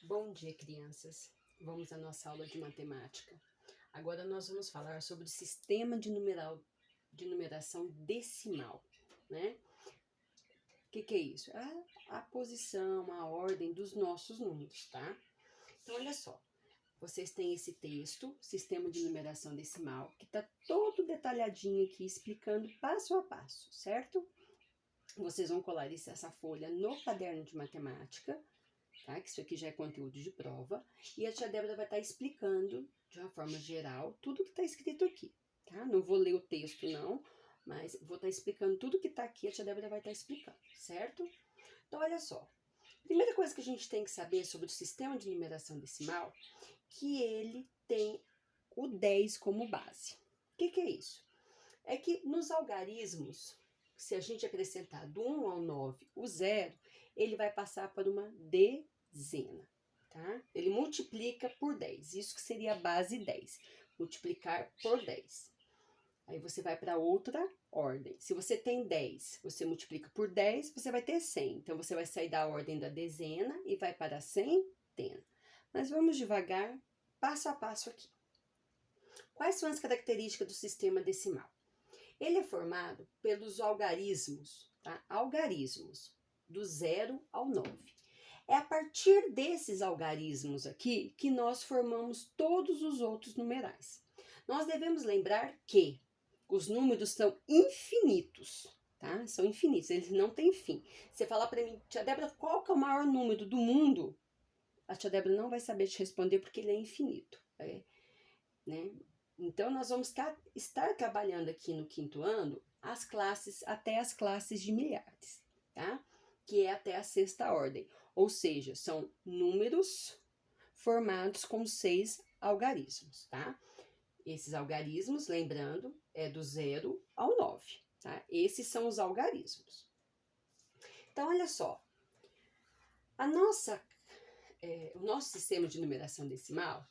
Bom dia, crianças. Vamos à nossa aula de matemática. Agora nós vamos falar sobre o sistema de numeração decimal, né? O que é isso? A posição, a ordem dos nossos números, tá? Então, olha só. Vocês têm esse texto, Sistema de Numeração Decimal, que está todo detalhadinho aqui, explicando passo a passo, certo? Vocês vão colar essa folha no caderno de matemática, tá? Que isso aqui já é conteúdo de prova. E a tia Débora vai estar explicando, de uma forma geral, tudo que está escrito aqui, tá? Não vou ler o texto, não, mas vou estar explicando tudo que está aqui, a tia Débora vai estar explicando, certo? Então, olha só. Primeira coisa que a gente tem que saber sobre o sistema de numeração decimal, que ele tem o 10 como base. O que é isso? É que nos algarismos, se a gente acrescentar do 1 ao 9 o 0, ele vai passar para uma dezena, tá? Ele multiplica por 10, isso que seria a base 10, multiplicar por 10. Aí você vai para outra ordem. Se você tem 10, você multiplica por 10, você vai ter 100. Então, você vai sair da ordem da dezena e vai para a centena. Mas vamos devagar, passo a passo aqui. Quais são as características do sistema decimal? Ele é formado pelos algarismos, tá? Algarismos, do 0 ao 9. É a partir desses algarismos aqui que nós formamos todos os outros numerais. Nós devemos lembrar que os números são infinitos, tá? São infinitos, eles não têm fim. Você falar para mim, tia Débora, qual que é o maior número do mundo? A tia Débora não vai saber te responder porque ele é infinito, né? Então, nós vamos estar trabalhando aqui no quinto ano até as classes de milhares, tá? Que é até a sexta ordem. Ou seja, são números formados com 6 algarismos, tá? Esses algarismos, lembrando, é do 0 ao 9, tá? Esses são os algarismos. Então, olha só. O nosso sistema de numeração decimal,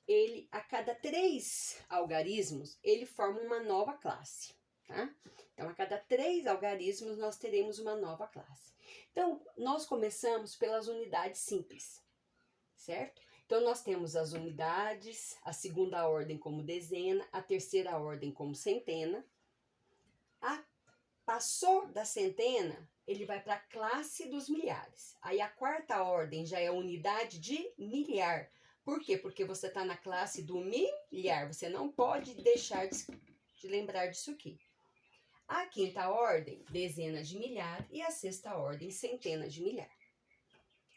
ele, a cada 3 algarismos, ele forma uma nova classe, tá? Então, a cada 3 algarismos, nós teremos uma nova classe. Então, nós começamos pelas unidades simples, certo? Então, nós temos as unidades, a segunda ordem como dezena, a terceira ordem como centena. Passou da centena, ele vai para a classe dos milhares. Aí, a quarta ordem já é a unidade de milhar. Por quê? Porque você está na classe do milhar. Você não pode deixar de lembrar disso aqui. A quinta ordem, dezenas de milhar. E a sexta ordem, centenas de milhar.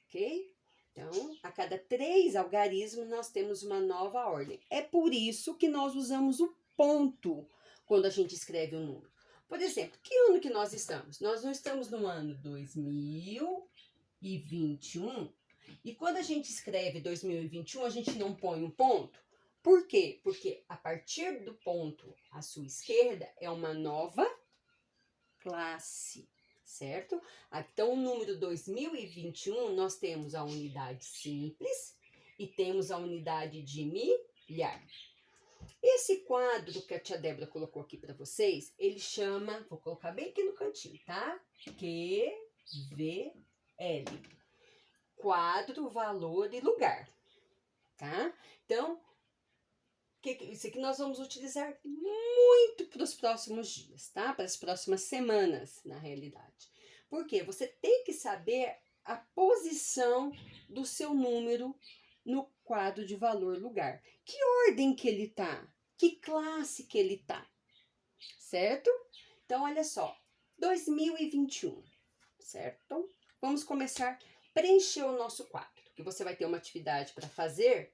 Ok? Então, a cada 3 algarismos, nós temos uma nova ordem. É por isso que nós usamos o ponto quando a gente escreve o número. Por exemplo, que ano que nós estamos? Nós não estamos no ano 2021. E quando a gente escreve 2021, a gente não põe um ponto. Por quê? Porque a partir do ponto à sua esquerda é uma nova classe, certo? Então, o número 2021, nós temos a unidade simples e temos a unidade de milhar. Esse quadro que a tia Débora colocou aqui para vocês, ele chama, vou colocar bem aqui no cantinho, tá? QVL. Quadro, valor e lugar, tá? Então, isso aqui nós vamos utilizar muito para os próximos dias, tá? Para as próximas semanas, na realidade. Por quê? Você tem que saber a posição do seu número no quadro de valor lugar. Que ordem que ele tá? Que classe que ele tá? Certo? Então, olha só. 2021, certo? Então, vamos começar a preencher o nosso quadro. Que você vai ter uma atividade para fazer,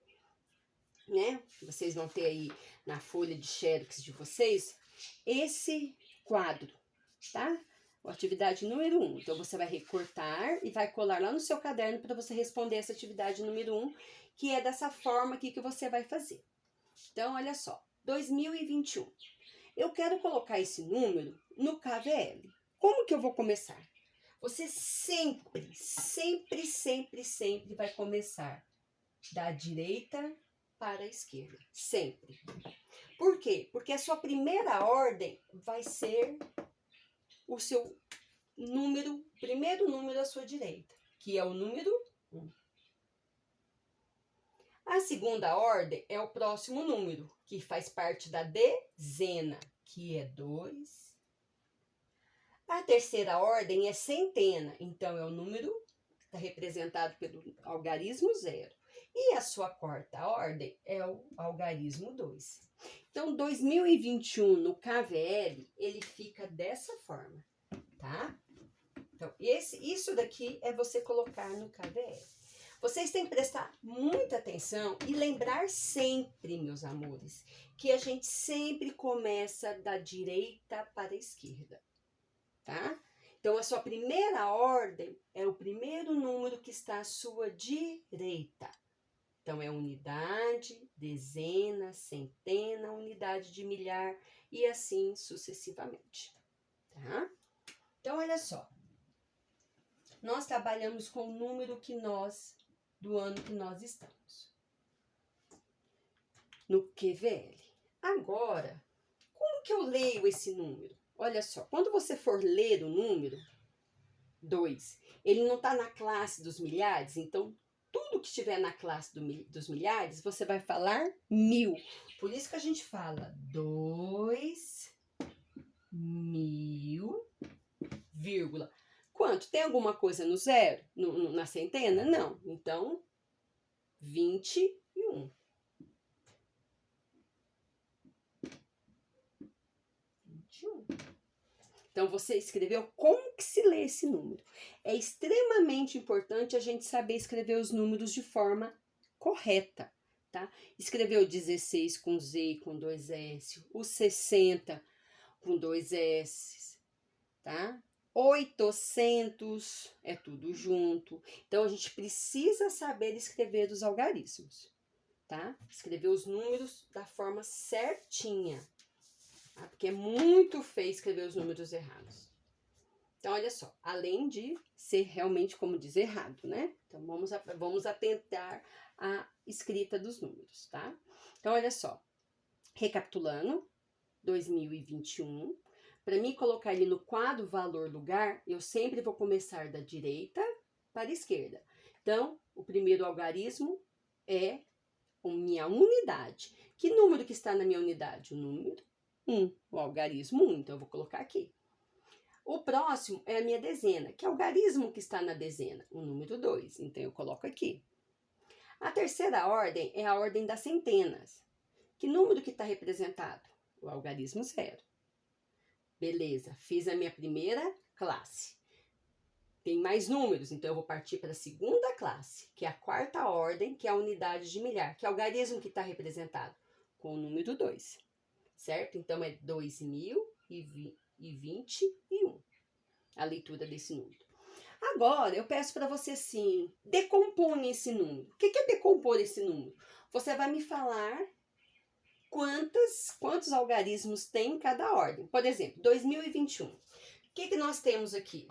né? Vocês vão ter aí na folha de xerox de vocês esse quadro, tá? Atividade número 1. Então, você vai recortar e vai colar lá no seu caderno para você responder essa atividade número 1, que é dessa forma aqui que você vai fazer. Então, olha só. 2021. Eu quero colocar esse número no KVL. Como que eu vou começar? Você sempre vai começar da direita para a esquerda. Sempre. Por quê? Porque a sua primeira ordem vai ser o seu número, primeiro número à sua direita, que é o número 1. A segunda ordem é o próximo número, que faz parte da dezena, que é 2. A terceira ordem é centena, então é o número que está representado pelo algarismo 0. E a sua quarta ordem é o algarismo 2. Então, 2021 no KVL, ele fica dessa forma, tá? Então, isso daqui é você colocar no KVL. Vocês têm que prestar muita atenção e lembrar sempre, meus amores, que a gente sempre começa da direita para a esquerda, tá? Então, a sua primeira ordem é o primeiro número que está à sua direita. Então, é unidade, dezena, centena, unidade de milhar e assim sucessivamente, tá? Então, olha só. Nós trabalhamos com o número do ano que nós estamos. No QVL. Agora, como que eu leio esse número? Olha só, quando você for ler o número 2, ele não está na classe dos milhares, então tudo que estiver na classe dos milhares, você vai falar 1000. Por isso que a gente fala 2000, vírgula. Quanto? Tem alguma coisa no zero? Na centena? Não. Então, 21. 21. Então, você escreveu como que se lê esse número. É extremamente importante a gente saber escrever os números de forma correta, tá? Escreveu 16 com Z e com 2 S, o 60 com 2 S, tá? 800 é tudo junto. Então, a gente precisa saber escrever os algarismos, tá? Escrever os números da forma certinha, tá? Porque é muito feio escrever os números errados. Então, olha só, além de ser realmente como diz errado, né? Então, vamos atentar à escrita dos números, tá? Então, olha só, recapitulando, 2021... Para mim colocar ele no quadro valor lugar, eu sempre vou começar da direita para a esquerda. Então, o primeiro algarismo é a minha unidade. Que número que está na minha unidade? O número 1, o algarismo 1, então eu vou colocar aqui. O próximo é a minha dezena, que é o algarismo que está na dezena, o número 2, então eu coloco aqui. A terceira ordem é a ordem das centenas. Que número que está representado? O algarismo 0. Beleza, fiz a minha primeira classe. Tem mais números, então eu vou partir para a segunda classe, que é a quarta ordem, que é a unidade de milhar, que é o algarismo que está representado com o número 2, certo? Então, é 2021, a leitura desse número. Agora, eu peço para você, assim, decomponha esse número. O que é decompor esse número? Você vai me falar quantos algarismos tem em cada ordem. Por exemplo, 2021. O que nós temos aqui?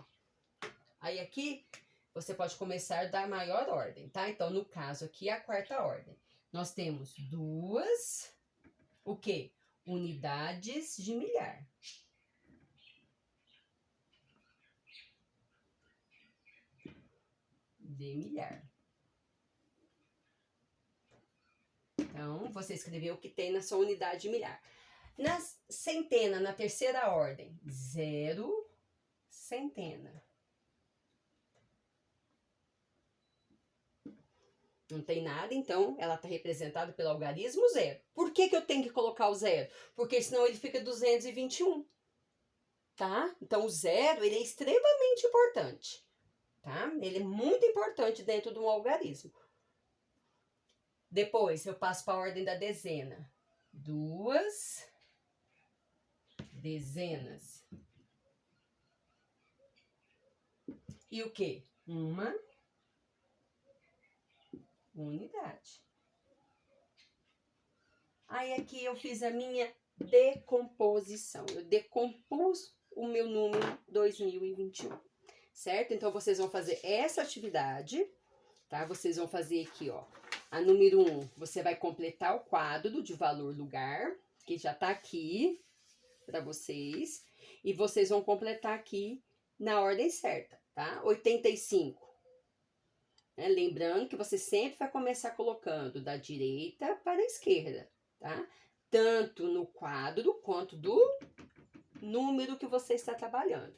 Aí aqui, você pode começar da maior ordem, tá? Então, no caso aqui, a quarta ordem. Nós temos duas, o quê? Unidades de milhar. De milhar. Então, você escreveu o que tem na sua unidade de milhar. Na centena, na terceira ordem, 0 centena. Não tem nada, então ela está representada pelo algarismo 0. Por que eu tenho que colocar o 0? Porque senão ele fica 221, tá? Então, o 0, ele é extremamente importante, tá? Ele é muito importante dentro de um algarismo. Depois, eu passo para a ordem da dezena. 2 dezenas. E o quê? Uma unidade. Aí, aqui eu fiz a minha decomposição. Eu decompus o meu número 2021, certo? Então, vocês vão fazer essa atividade, tá? Vocês vão fazer aqui, ó. A número 1, você vai completar o quadro de valor lugar, que já tá aqui para vocês. E vocês vão completar aqui na ordem certa, tá? 85. né? Lembrando que você sempre vai começar colocando da direita para a esquerda, tá? Tanto no quadro quanto do número que você está trabalhando.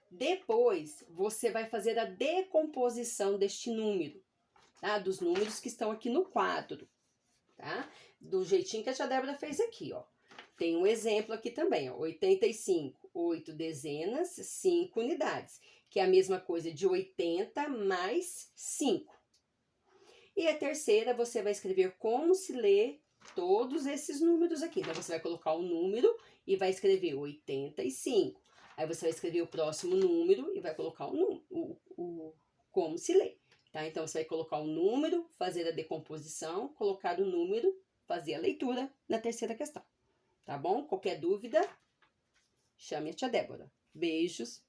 Depois, você vai fazer a decomposição deste número, tá? Dos números que estão aqui no quadro, tá? Do jeitinho que a tia Débora fez aqui, ó. Tem um exemplo aqui também, ó. 85, 8 dezenas, 5 unidades, que é a mesma coisa de 80 mais 5. E a terceira, você vai escrever como se lê todos esses números aqui. Então, você vai colocar o número e vai escrever 85. Aí você vai escrever o próximo número e vai colocar como se lê. Tá? Então, você vai colocar o número, fazer a decomposição, colocar o número, fazer a leitura na terceira questão. Tá bom? Qualquer dúvida, chame a tia Débora. Beijos.